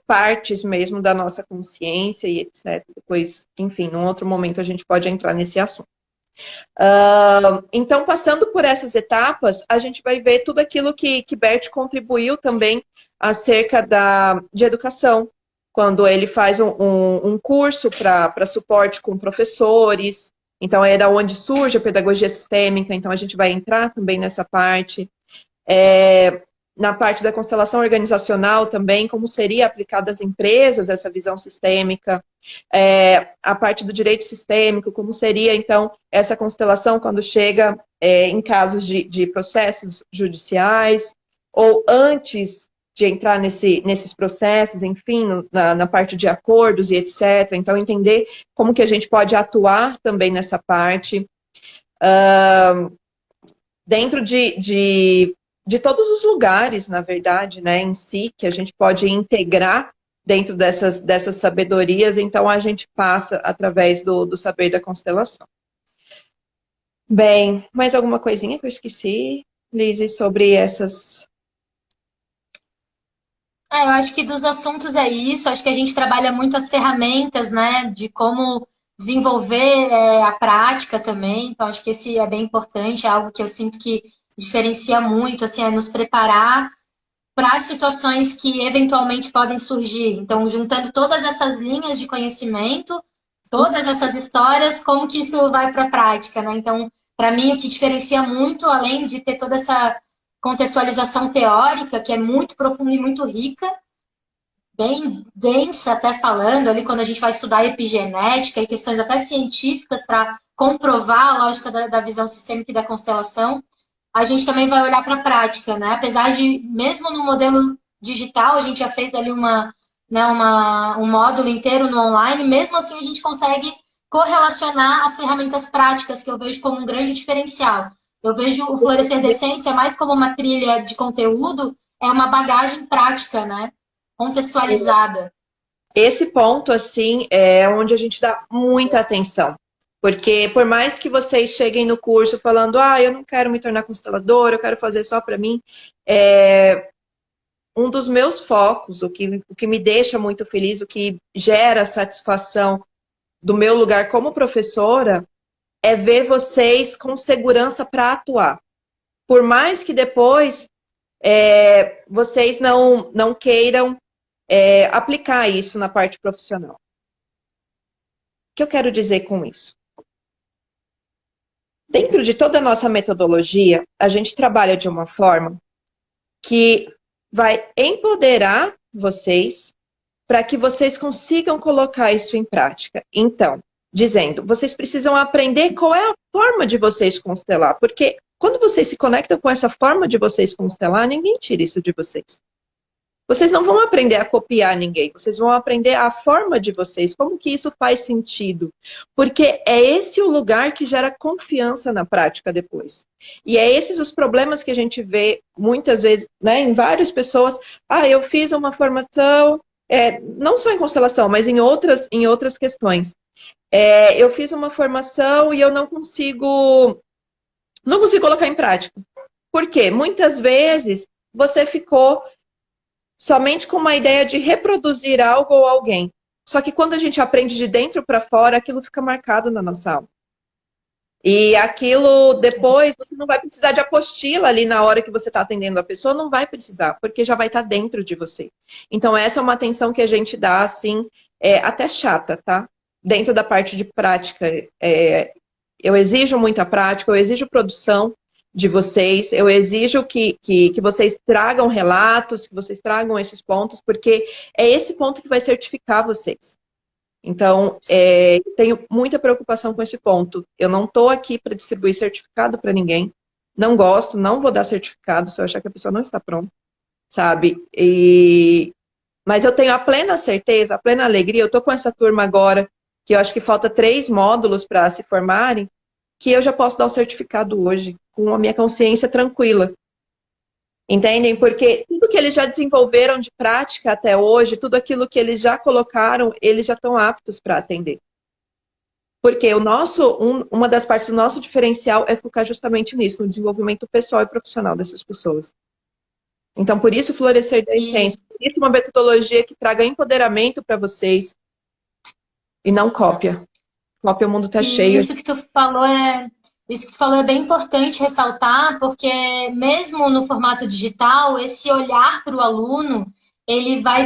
partes mesmo da nossa consciência e etc. Depois, enfim, num outro momento a gente pode entrar nesse assunto. Então, passando por essas etapas, a gente vai ver tudo aquilo que Bert contribuiu também acerca de educação, quando ele faz um curso para suporte com professores. Então, é da onde surge a pedagogia sistêmica, então a gente vai entrar também nessa parte. Na parte da constelação organizacional também, como seria aplicada às empresas essa visão sistêmica, a parte do direito sistêmico, como seria, então, essa constelação quando chega em casos de processos judiciais, ou antes de entrar nesses processos, enfim, na parte de acordos e etc. Então, entender como que a gente pode atuar também nessa parte. Dentro de todos os lugares, na verdade, né, em si, que a gente pode integrar dentro dessas sabedorias, então a gente passa através do saber da constelação. Bem, mais alguma coisinha que eu esqueci, Lizzy, sobre essas... Eu acho que dos assuntos é isso, acho que a gente trabalha muito as ferramentas, né, de como desenvolver a prática também, então acho que esse é bem importante, é algo que eu sinto que diferencia muito, assim, é nos preparar para as situações que eventualmente podem surgir. Então, juntando todas essas linhas de conhecimento, todas essas histórias, como que isso vai para a prática, né? Então, para mim, o que diferencia muito, além de ter toda essa contextualização teórica, que é muito profunda e muito rica, bem densa até falando, ali quando a gente vai estudar epigenética e questões até científicas para comprovar a lógica da visão sistêmica e da constelação, a gente também vai olhar para a prática, né? Apesar de, mesmo no modelo digital, a gente já fez ali um módulo inteiro no online, mesmo assim a gente consegue correlacionar as ferramentas práticas, que eu vejo como um grande diferencial. Eu vejo o Florescer da Essência mais como uma trilha de conteúdo, é uma bagagem prática, né? Contextualizada. Esse ponto, assim, é onde a gente dá muita atenção. Porque por mais que vocês cheguem no curso falando, eu não quero me tornar constelador, eu quero fazer só para mim, um dos meus focos, o que me deixa muito feliz, o que gera satisfação do meu lugar como professora, é ver vocês com segurança para atuar. Por mais que depois vocês não queiram aplicar isso na parte profissional. O que eu quero dizer com isso? Dentro de toda a nossa metodologia, a gente trabalha de uma forma que vai empoderar vocês para que vocês consigam colocar isso em prática. Então, dizendo, vocês precisam aprender qual é a forma de vocês constelar, porque quando vocês se conectam com essa forma de vocês constelar, ninguém tira isso de vocês. Vocês não vão aprender a copiar ninguém, vocês vão aprender a forma de vocês, como que isso faz sentido. Porque é esse o lugar que gera confiança na prática depois. E é esses os problemas que a gente vê muitas vezes, né, em várias pessoas. Eu fiz uma formação, não só em constelação, mas em outras questões. Eu fiz uma formação e eu não consigo colocar em prática. Por quê? Muitas vezes você ficou somente com uma ideia de reproduzir algo ou alguém. Só que quando a gente aprende de dentro para fora, aquilo fica marcado na nossa alma. E aquilo depois, você não vai precisar de apostila ali na hora que você está atendendo a pessoa, não vai precisar, porque já vai estar dentro de você. Então, essa é uma atenção que a gente dá, assim, até chata, tá? Dentro da parte de prática. Eu exijo muita prática, eu exijo produção de vocês, eu exijo que vocês tragam relatos, que vocês tragam esses pontos, porque é esse ponto que vai certificar vocês. Então, tenho muita preocupação com esse ponto. Eu não estou aqui para distribuir certificado para ninguém. Não gosto, não vou dar certificado se eu achar que a pessoa não está pronta, sabe? Mas eu tenho a plena certeza, a plena alegria. Eu estou com essa turma agora, que eu acho que falta 3 módulos para se formarem, que eu já posso dar o certificado hoje, com a minha consciência tranquila. Entendem? Porque tudo que eles já desenvolveram de prática até hoje, tudo aquilo que eles já colocaram, eles já estão aptos para atender. Porque uma das partes do nosso diferencial é focar justamente nisso, no desenvolvimento pessoal e profissional dessas pessoas. Então, por isso, Florescer da Essência. Por isso, uma metodologia que traga empoderamento para vocês e não cópia. Cópia, o mundo está cheio. Isso que tu falou é bem importante ressaltar, porque mesmo no formato digital, esse olhar para o aluno, ele vai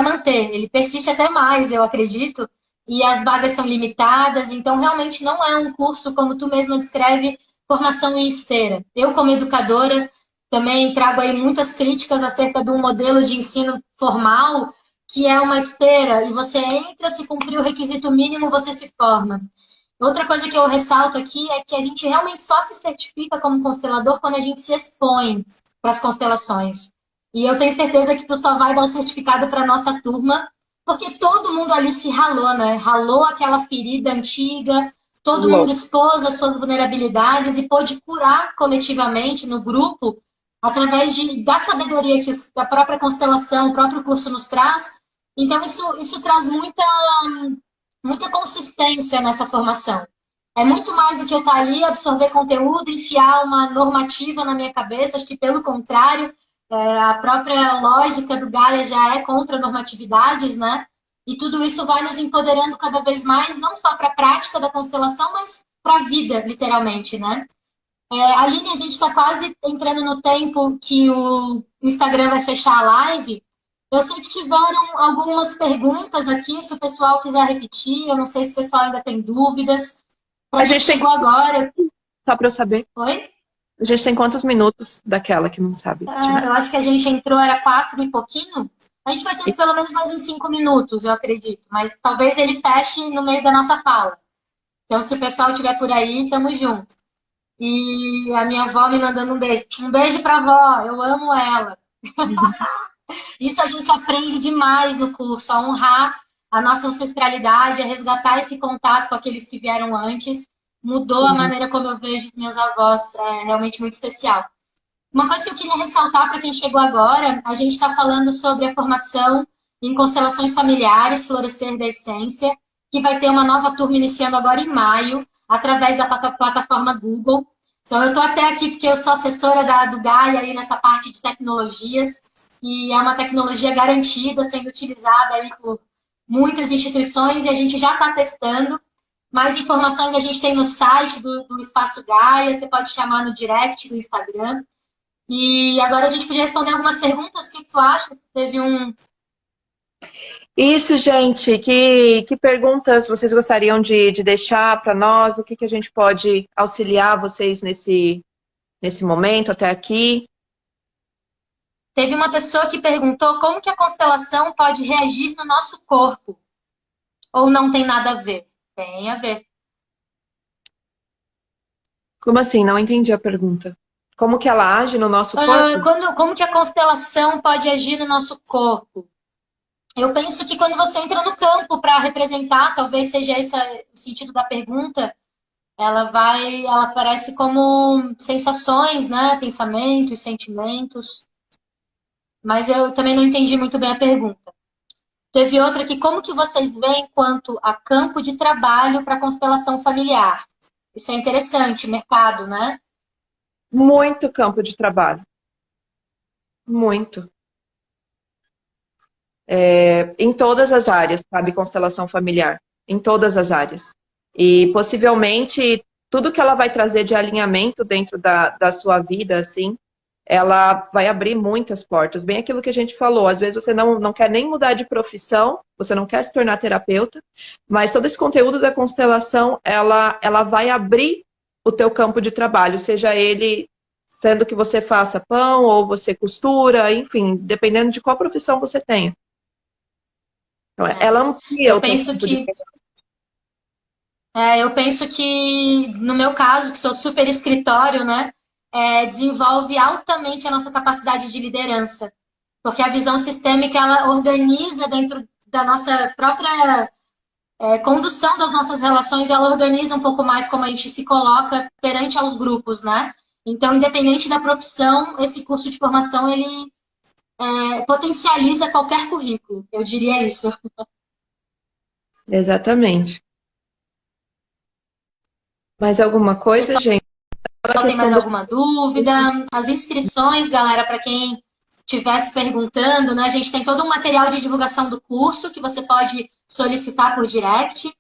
manter, ele persiste até mais, eu acredito, e as vagas são limitadas, então realmente não é um curso, como tu mesma descreve, formação em esteira. Eu, como educadora, também trago aí muitas críticas acerca do modelo de ensino formal, que é uma esteira, e você entra, se cumprir o requisito mínimo, você se forma. Outra coisa que eu ressalto aqui é que a gente realmente só se certifica como constelador quando a gente se expõe para as constelações. E eu tenho certeza que tu só vai dar o certificado para a nossa turma, porque todo mundo ali se ralou, né? Ralou aquela ferida antiga, todo mundo expôs as suas vulnerabilidades e pôde curar coletivamente no grupo, através da sabedoria que da própria constelação, o próprio curso nos traz. Então, isso traz muita consistência nessa formação. É muito mais do que eu estar ali, absorver conteúdo, enfiar uma normativa na minha cabeça. Acho que, pelo contrário, a própria lógica do Gaia já é contra normatividades, né? E tudo isso vai nos empoderando cada vez mais, não só para a prática da constelação, mas para a vida, literalmente, né? Aline, a gente está quase entrando no tempo que o Instagram vai fechar a live. Eu sei que tiveram algumas perguntas aqui, se o pessoal quiser repetir. Eu não sei se o pessoal ainda tem dúvidas. Para quem chegou agora... Só para eu saber. Oi? A gente tem quantos minutos daquela que não sabe? Eu acho que a gente entrou, era 4 e pouquinho. A gente vai ter pelo menos mais uns 5 minutos, eu acredito. Mas talvez ele feche no meio da nossa fala. Então, se o pessoal estiver por aí, tamo junto. E a minha avó me mandando um beijo. Um beijo pra avó, eu amo ela. Isso a gente aprende demais no curso, a honrar a nossa ancestralidade, a resgatar esse contato com aqueles que vieram antes. Mudou a maneira como eu vejo os meus avós, é realmente muito especial. Uma coisa que eu queria ressaltar para quem chegou agora, a gente está falando sobre a formação em constelações familiares, Florescer da Essência, que vai ter uma nova turma iniciando agora em maio, através da plataforma Google. Então, eu estou até aqui porque eu sou assessora do Gaia aí nessa parte de tecnologias, e é uma tecnologia garantida, sendo utilizada aí por muitas instituições, e a gente já está testando. Mais informações a gente tem no site do Espaço Gaia, você pode chamar no direct do Instagram. E agora a gente podia responder algumas perguntas. O que tu acha? Teve um... Isso, gente. Que perguntas vocês gostariam de deixar para nós? O que a gente pode auxiliar vocês nesse momento até aqui? Teve uma pessoa que perguntou como que a constelação pode reagir no nosso corpo. Ou não tem nada a ver? Tem a ver. Como assim? Não entendi a pergunta. Como que ela age no nosso corpo? Como que a constelação pode agir no nosso corpo? Eu penso que quando você entra no campo para representar, talvez seja esse o sentido da pergunta, ela aparece como sensações, né? Pensamentos, sentimentos. Mas eu também não entendi muito bem a pergunta. Teve outra aqui, como que vocês veem quanto a campo de trabalho para constelação familiar? Isso é interessante, mercado, né? Muito campo de trabalho. Muito. Em todas as áreas, sabe? Constelação familiar. Em todas as áreas. E possivelmente tudo que ela vai trazer de alinhamento dentro da sua vida, assim, ela vai abrir muitas portas. Bem aquilo que a gente falou, às vezes você não quer nem mudar de profissão, você não quer se tornar terapeuta, mas todo esse conteúdo da constelação, ela vai abrir o teu campo de trabalho, seja ele sendo que você faça pão ou você costura, enfim, dependendo de qual profissão você tenha. Então, ela amplia Eu o teu penso campo de que eu penso que, no meu caso, que sou super escritório, né, desenvolve altamente a nossa capacidade de liderança. Porque a visão sistêmica, ela organiza dentro da nossa própria condução das nossas relações, ela organiza um pouco mais como a gente se coloca perante aos grupos, né? Então, independente da profissão, esse curso de formação, ele potencializa qualquer currículo, eu diria isso. Exatamente. Mais alguma coisa, gente? A Tem mais questão do... alguma dúvida? As inscrições, galera, para quem estivesse perguntando, né? A gente tem todo um material de divulgação do curso que você pode solicitar por direct.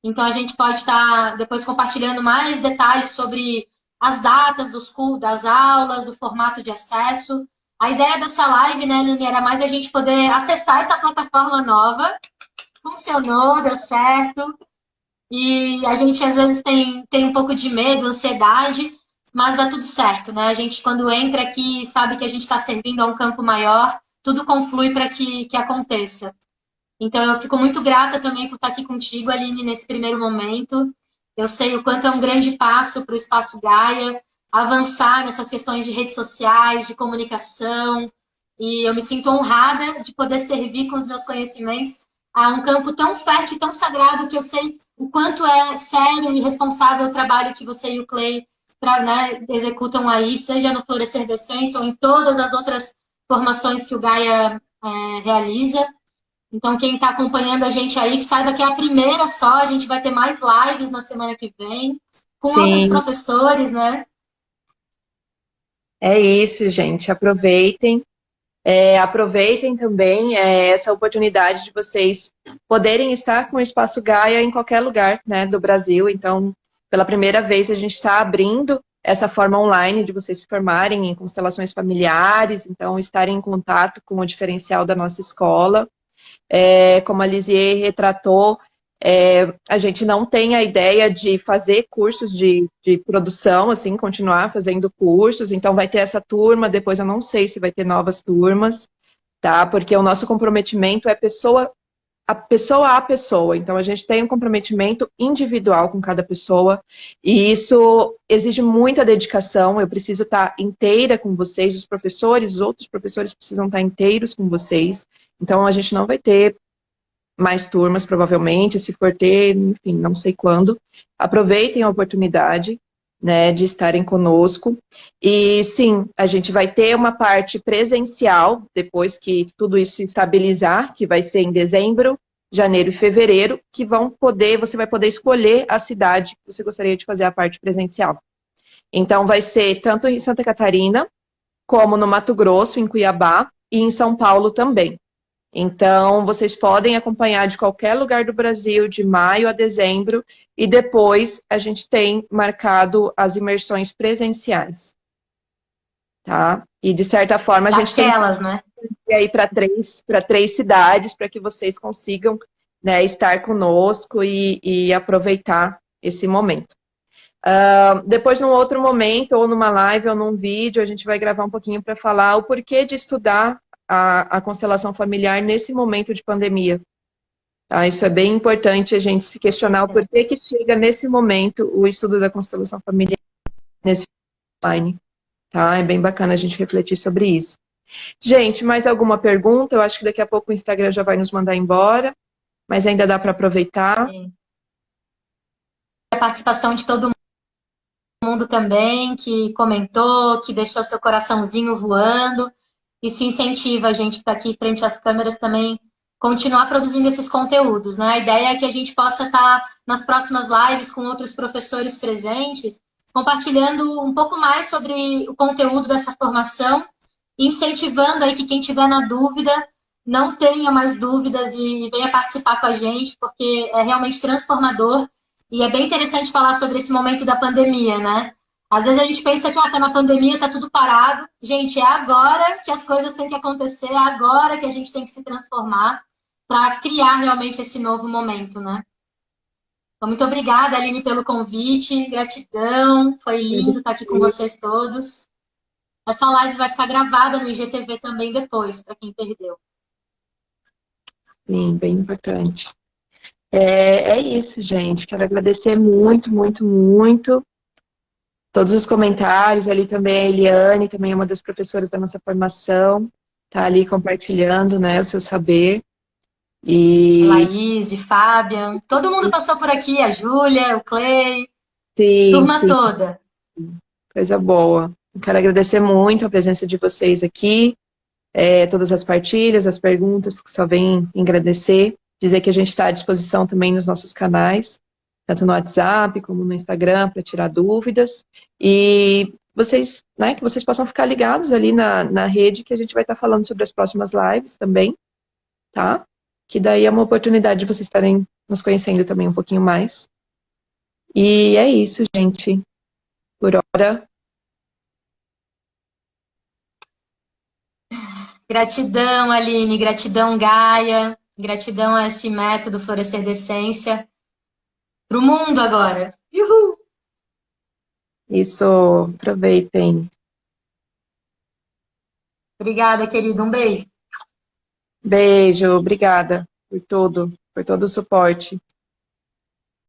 Então, a gente pode estar depois compartilhando mais detalhes sobre as datas das aulas, o formato de acesso. A ideia dessa live, né, Nani, era mais a gente poder acessar essa plataforma nova. Funcionou, deu certo. E a gente, às vezes, tem um pouco de medo, ansiedade, mas dá tudo certo, né? A gente, quando entra aqui, sabe que a gente está servindo a um campo maior, tudo conflui para que aconteça. Então, eu fico muito grata também por estar aqui contigo, Aline, nesse primeiro momento. Eu sei o quanto é um grande passo para o Espaço Gaia, avançar nessas questões de redes sociais, de comunicação, e eu me sinto honrada de poder servir com os meus conhecimentos a um campo tão fértil e tão sagrado que eu sei o quanto é sério e responsável o trabalho que você e o Clay executam aí, seja no Florescer da Essência ou em todas as outras formações que o Gaia realiza. Então, quem está acompanhando a gente aí, que saiba que é a primeira só, a gente vai ter mais lives na semana que vem, com outros Sim, professores, né? é isso, gente. Aproveitem. Aproveitem também essa oportunidade de vocês poderem estar com o Espaço Gaia em qualquer lugar, né, do Brasil. Então, pela primeira vez, a gente está abrindo essa forma online de vocês se formarem em constelações familiares, então estarem em contato com o diferencial da nossa escola. Como a Lisier retratou, a gente não tem a ideia de fazer cursos de produção, assim, continuar fazendo cursos, então vai ter essa turma, depois eu não sei se vai ter novas turmas, tá? Porque o nosso comprometimento é a pessoa, então a gente tem um comprometimento individual com cada pessoa, e isso exige muita dedicação, eu preciso estar inteira com vocês, os outros professores precisam estar inteiros com vocês, então a gente não vai ter mais turmas, provavelmente, se for ter, enfim, não sei quando. Aproveitem a oportunidade, né, de estarem conosco. E sim, a gente vai ter uma parte presencial, depois que tudo isso se estabilizar, que vai ser em dezembro, janeiro e fevereiro, que você vai poder escolher a cidade que você gostaria de fazer a parte presencial. Então, vai ser tanto em Santa Catarina, como no Mato Grosso, em Cuiabá, e em São Paulo também. Então, vocês podem acompanhar de qualquer lugar do Brasil, de maio a dezembro, e depois a gente tem marcado as imersões presenciais, tá? E, de certa forma, a gente tem Daquelas, né? que ir para três cidades, para que vocês consigam, né, estar conosco e aproveitar esse momento. Depois, num outro momento, ou numa live, ou num vídeo, a gente vai gravar um pouquinho para falar o porquê de estudar a constelação familiar nesse momento de pandemia. Tá? Isso é bem importante a gente se questionar o porquê que chega nesse momento o estudo da constelação familiar nesse online. Tá? É bem bacana a gente refletir sobre isso. Gente, mais alguma pergunta? Eu acho que daqui a pouco o Instagram já vai nos mandar embora, mas ainda dá para aproveitar. A participação de todo mundo também, que comentou, que deixou seu coraçãozinho voando. Isso incentiva a gente que está aqui frente às câmeras também continuar produzindo esses conteúdos, né? A ideia é que a gente possa estar nas próximas lives com outros professores presentes, compartilhando um pouco mais sobre o conteúdo dessa formação, incentivando aí que quem tiver na dúvida não tenha mais dúvidas e venha participar com a gente, porque é realmente transformador E é bem interessante falar sobre esse momento da pandemia, né? Às vezes a gente pensa que tá na pandemia, tá tudo parado. Gente, é agora que as coisas têm que acontecer, é agora que a gente tem que se transformar para criar realmente esse novo momento, né? Então, muito obrigada, Aline, pelo convite, gratidão, foi lindo estar aqui com vocês todos. Essa live vai ficar gravada no IGTV também depois, para quem perdeu. Sim, bem importante. É isso, gente. Quero agradecer muito, muito, muito todos os comentários. Ali também a Eliane, também é uma das professoras da nossa formação, tá ali compartilhando, né, o seu saber. E Laís, Fabian, todo mundo passou por aqui, a Júlia, o Clay, sim, turma sim, toda. coisa boa. Quero agradecer muito a presença de vocês aqui, todas as partilhas, as perguntas, que só vêm agradecer. Dizer que a gente está à disposição também nos nossos canais, tanto no WhatsApp como no Instagram, para tirar dúvidas. E vocês, né, que vocês possam ficar ligados ali na rede, que a gente vai estar falando sobre as próximas lives também, tá? Que daí é uma oportunidade de vocês estarem nos conhecendo também um pouquinho mais. E é isso, gente. Por hora. Gratidão, Aline, gratidão, Gaia, gratidão a esse método Florescer de Essência. Para o mundo agora. Uhul! Isso, aproveitem. Obrigada, querido. Um beijo. Beijo, obrigada por tudo, por todo o suporte.